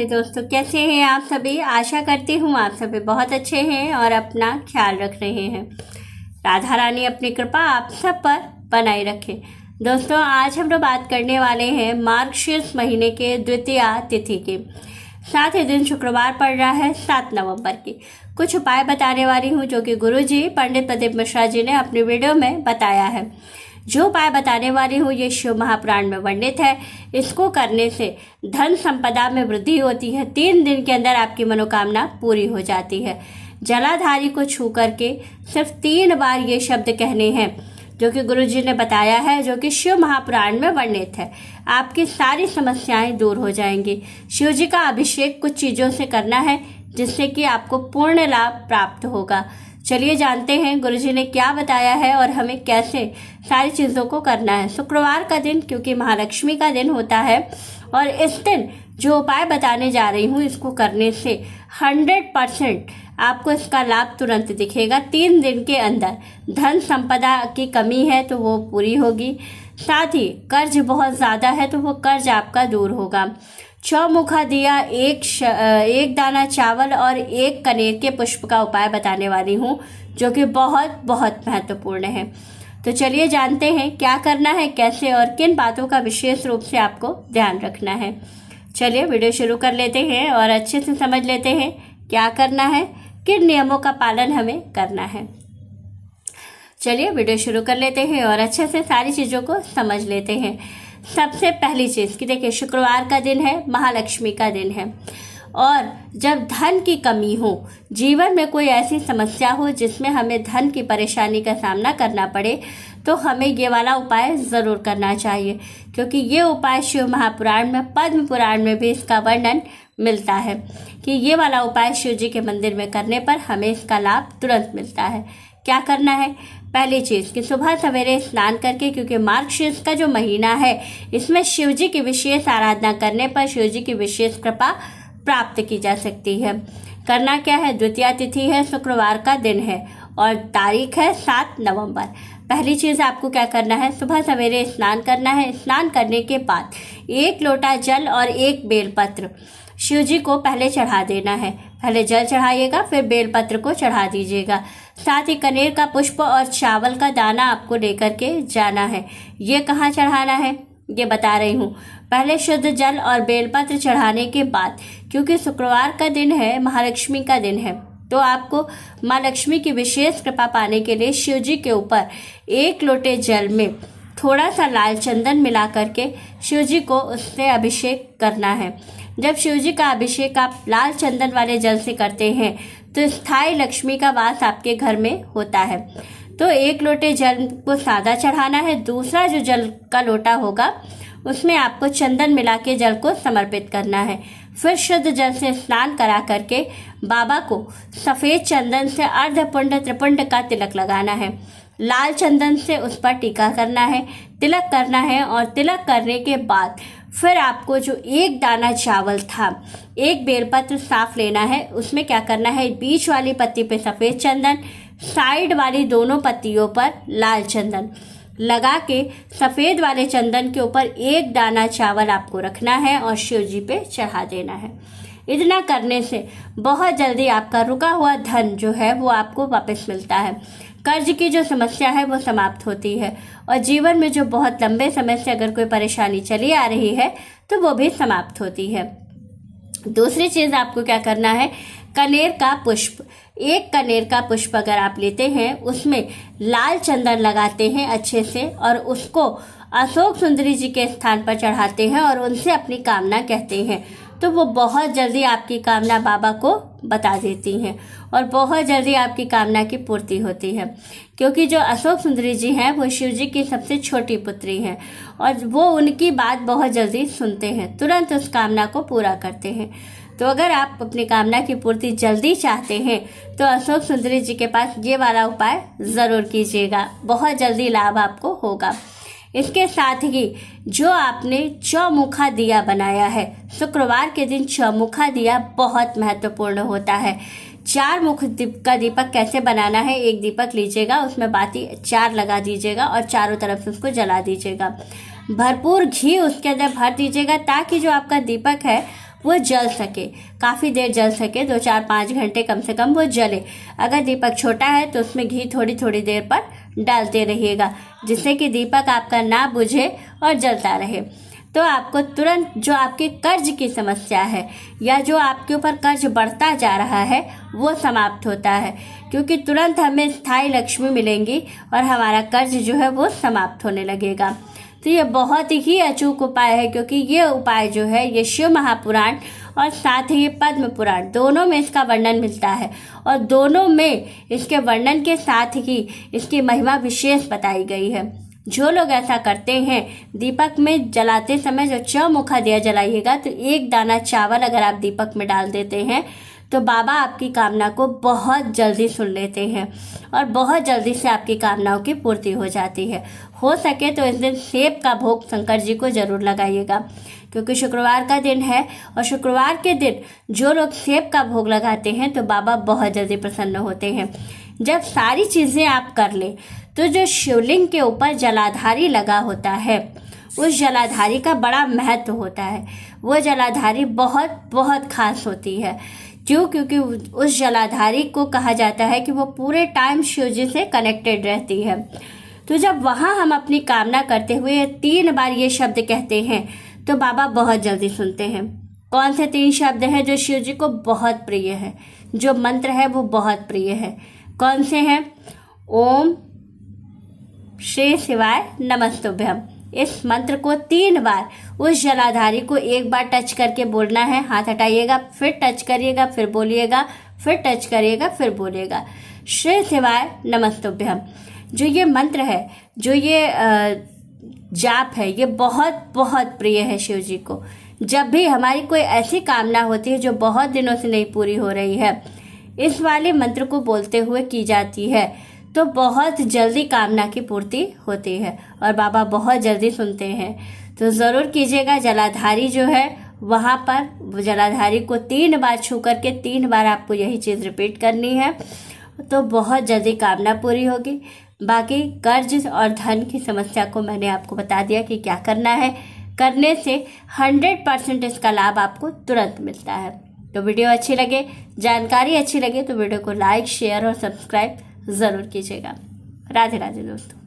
राधे दोस्तों, कैसे हैं आप सभी। आशा करती हूँ आप सभी बहुत अच्छे हैं और अपना ख्याल रख रहे हैं। राधा रानी अपनी कृपा आप सब पर बनाए रखे। दोस्तों, आज हम लोग बात करने वाले हैं मार्गशीर्ष महीने के द्वितीया तिथि के। साथ ही दिन शुक्रवार पड़ रहा है 7 नवंबर की। कुछ उपाय बताने वाली हूँ जो कि गुरुजी पंडित प्रदीप मिश्रा जी ने अपनी वीडियो में बताया है। जो उपाय बताने वाली हूँ ये शिव महापुराण में वर्णित है। इसको करने से धन संपदा में वृद्धि होती है। 3 दिन के अंदर आपकी मनोकामना पूरी हो जाती है। जलाधारी को छू करके सिर्फ 3 बार ये शब्द कहने हैं जो कि गुरुजी ने बताया है, जो कि शिव महापुराण में वर्णित है। आपकी सारी समस्याएं दूर हो जाएंगी। शिव जी का अभिषेक कुछ चीज़ों से करना है जिससे कि आपको पूर्ण लाभ प्राप्त होगा। चलिए जानते हैं गुरुजी ने क्या बताया है और हमें कैसे सारी चीज़ों को करना है। शुक्रवार का दिन क्योंकि महालक्ष्मी का दिन होता है और इस दिन जो उपाय बताने जा रही हूँ इसको करने से 100% आपको इसका लाभ तुरंत दिखेगा। 3 दिन के अंदर धन संपदा की कमी है तो वो पूरी होगी। साथ ही कर्ज बहुत ज़्यादा है तो वो कर्ज आपका दूर होगा। चौमुखा दिया, एक दाना चावल और 1 कनेर के पुष्प का उपाय बताने वाली हूँ जो कि बहुत बहुत महत्वपूर्ण है। तो चलिए जानते हैं क्या करना है, कैसे और किन बातों का विशेष रूप से आपको ध्यान रखना है। चलिए वीडियो शुरू कर लेते हैं और अच्छे से समझ लेते हैं क्या करना है, किन नियमों का पालन हमें करना है। चलिए वीडियो शुरू कर लेते हैं और अच्छे से सारी चीज़ों को समझ लेते हैं। सबसे पहली चीज़ कि देखिए, शुक्रवार का दिन है, महालक्ष्मी का दिन है और जब धन की कमी हो, जीवन में कोई ऐसी समस्या हो जिसमें हमें धन की परेशानी का सामना करना पड़े, तो हमें ये वाला उपाय ज़रूर करना चाहिए। क्योंकि ये उपाय शिव महापुराण में, पद्म पुराण में भी इसका वर्णन मिलता है कि ये वाला उपाय शिव जी के मंदिर में करने पर हमें इसका लाभ तुरंत मिलता है। क्या करना है? पहली चीज़ कि सुबह सवेरे स्नान करके, क्योंकि मार्गशीर्ष का जो महीना है इसमें शिव जी की विशेष आराधना करने पर शिव जी की विशेष कृपा प्राप्त की जा सकती है। करना क्या है? द्वितीया तिथि है, शुक्रवार का दिन है और तारीख है 7 नवंबर। पहली चीज़ आपको क्या करना है? सुबह सवेरे स्नान करना है। स्नान करने के बाद 1 लोटा जल और 1 बेलपत्र शिव जी को पहले चढ़ा देना है। पहले जल चढ़ाइएगा, फिर बेलपत्र को चढ़ा दीजिएगा। साथ ही कनेर का पुष्प और चावल का दाना आपको लेकर के जाना है। ये कहाँ चढ़ाना है ये बता रही हूँ। पहले शुद्ध जल और बेलपत्र चढ़ाने के बाद, क्योंकि शुक्रवार का दिन है, महालक्ष्मी का दिन है, तो आपको माँ लक्ष्मी की विशेष कृपा पाने के लिए शिव जी के ऊपर 1 लोटे जल में थोड़ा सा लाल चंदन मिला करके शिव जी को उससे अभिषेक करना है। जब शिव जी का अभिषेक आप लाल चंदन वाले जल से करते हैं तो स्थायी लक्ष्मी का वास आपके घर में होता है। तो 1 लोटे जल को सादा चढ़ाना है। दूसरा जो जल का लोटा होगा उसमें आपको चंदन मिला के जल को समर्पित करना है। फिर शुद्ध जल से स्नान करा करके बाबा को सफ़ेद चंदन से अर्धपुंड त्रिपुंड का तिलक लगाना है। लाल चंदन से उस पर टीका करना है, तिलक करना है और तिलक करने के बाद फिर आपको जो 1 दाना चावल था, 1 बेलपत्र साफ लेना है। उसमें क्या करना है? बीच वाली पत्ती पे सफ़ेद चंदन, साइड वाली दोनों पत्तियों पर लाल चंदन लगा के सफ़ेद वाले चंदन के ऊपर 1 दाना चावल आपको रखना है और शिव जी पे चढ़ा देना है। इतना करने से बहुत जल्दी आपका रुका हुआ धन जो है वो आपको वापस मिलता है। कर्ज की जो समस्या है वो समाप्त होती है और जीवन में जो बहुत लंबे समय से अगर कोई परेशानी चली आ रही है तो वो भी समाप्त होती है। दूसरी चीज़ आपको क्या करना है? कनेर का पुष्प, 1 कनेर का पुष्प अगर आप लेते हैं उसमें लाल चंदन लगाते हैं अच्छे से और उसको अशोक सुंदरी जी के स्थान पर चढ़ाते हैं और उनसे अपनी कामना कहते हैं, तो वो बहुत जल्दी आपकी कामना बाबा को बता देती हैं और बहुत जल्दी आपकी कामना की पूर्ति होती है। क्योंकि जो अशोक सुंदरी जी हैं वो शिव जी की सबसे छोटी पुत्री हैं और वो उनकी बात बहुत जल्दी सुनते हैं, तुरंत उस कामना को पूरा करते हैं। तो अगर आप अपनी कामना की पूर्ति जल्दी चाहते हैं तो अशोक सुंदरी जी के पास ये वाला उपाय ज़रूर कीजिएगा, बहुत जल्दी लाभ आपको होगा। इसके साथ ही जो आपने चौमुखा दिया बनाया है, शुक्रवार के दिन चौमुखा दिया बहुत महत्वपूर्ण होता है। 4 मुख का दीपक कैसे बनाना है? 1 दीपक लीजिएगा, उसमें बाती 4 लगा दीजिएगा और चारों तरफ से उसको जला दीजिएगा। भरपूर घी उसके अंदर भर दीजिएगा ताकि जो आपका दीपक है वो जल सके, काफ़ी देर जल सके, 2-4-5 घंटे कम से कम वो जले। अगर दीपक छोटा है तो उसमें घी थोड़ी थोड़ी देर पर डालते रहिएगा, जिससे कि दीपक आपका ना बुझे और जलता रहे। तो आपको तुरंत जो आपके कर्ज की समस्या है या जो आपके ऊपर कर्ज बढ़ता जा रहा है वो समाप्त होता है, क्योंकि तुरंत हमें स्थायी लक्ष्मी मिलेंगी और हमारा कर्ज जो है वो समाप्त होने लगेगा। तो ये बहुत ही अचूक उपाय है, क्योंकि ये उपाय जो है ये शिव महापुराण और साथ ही पद्म पुराण दोनों में इसका वर्णन मिलता है, और दोनों में इसके वर्णन के साथ ही इसकी महिमा विशेष बताई गई है। जो लोग ऐसा करते हैं, दीपक में जलाते समय जो चौमुखा दिया जलाइएगा, तो एक दाना चावल अगर आप दीपक में डाल देते हैं तो बाबा आपकी कामना को बहुत जल्दी सुन लेते हैं और बहुत जल्दी से आपकी कामनाओं की पूर्ति हो जाती है। हो सके तो इस दिन सेब का भोग शंकर जी को जरूर लगाइएगा, क्योंकि शुक्रवार का दिन है, और शुक्रवार के दिन जो लोग सेब का भोग लगाते हैं तो बाबा बहुत जल्दी प्रसन्न होते हैं। जब सारी चीज़ें आप कर लें तो जो शिवलिंग के ऊपर जलाधारी लगा होता है, उस जलाधारी का बड़ा महत्व होता है। वो जलाधारी बहुत बहुत खास होती है। क्यों? क्योंकि उस जलाधारी को कहा जाता है कि वो पूरे टाइम शिव जी से कनेक्टेड रहती है। तो जब वहाँ हम अपनी कामना करते हुए 3 बार ये शब्द कहते हैं तो बाबा बहुत जल्दी सुनते हैं। कौन से 3 शब्द हैं जो शिव जी को बहुत प्रिय है, जो मंत्र है वो बहुत प्रिय है? कौन से हैं? ओम श्री शिवाय नमस्तुभ्यम। इस मंत्र को 3 बार उस जलाधारी को 1 बार टच करके बोलना है। हाथ हटाइएगा, फिर टच करिएगा, फिर बोलिएगा, फिर टच करिएगा, फिर बोलिएगा श्री शिवाय नमस्तुभ्यम। जो ये मंत्र है, जो ये जाप है, ये बहुत बहुत प्रिय है शिव जी को। जब भी हमारी कोई ऐसी कामना होती है जो बहुत दिनों से नहीं पूरी हो रही है, इस वाले मंत्र को बोलते हुए की जाती है तो बहुत जल्दी कामना की पूर्ति होती है और बाबा बहुत जल्दी सुनते हैं। तो ज़रूर कीजिएगा। जलाधारी जो है वहाँ पर जलाधारी को 3 बार छू करके 3 बार आपको यही चीज़ रिपीट करनी है, तो बहुत जल्दी कामना पूरी होगी। बाकी कर्ज और धन की समस्या को मैंने आपको बता दिया कि क्या करना है। करने से 100% इसका लाभ आपको तुरंत मिलता है। तो वीडियो अच्छी लगे, जानकारी अच्छी लगे तो वीडियो को लाइक, शेयर और सब्सक्राइब ज़रूर कीजिएगा। राधे राधे दोस्तों।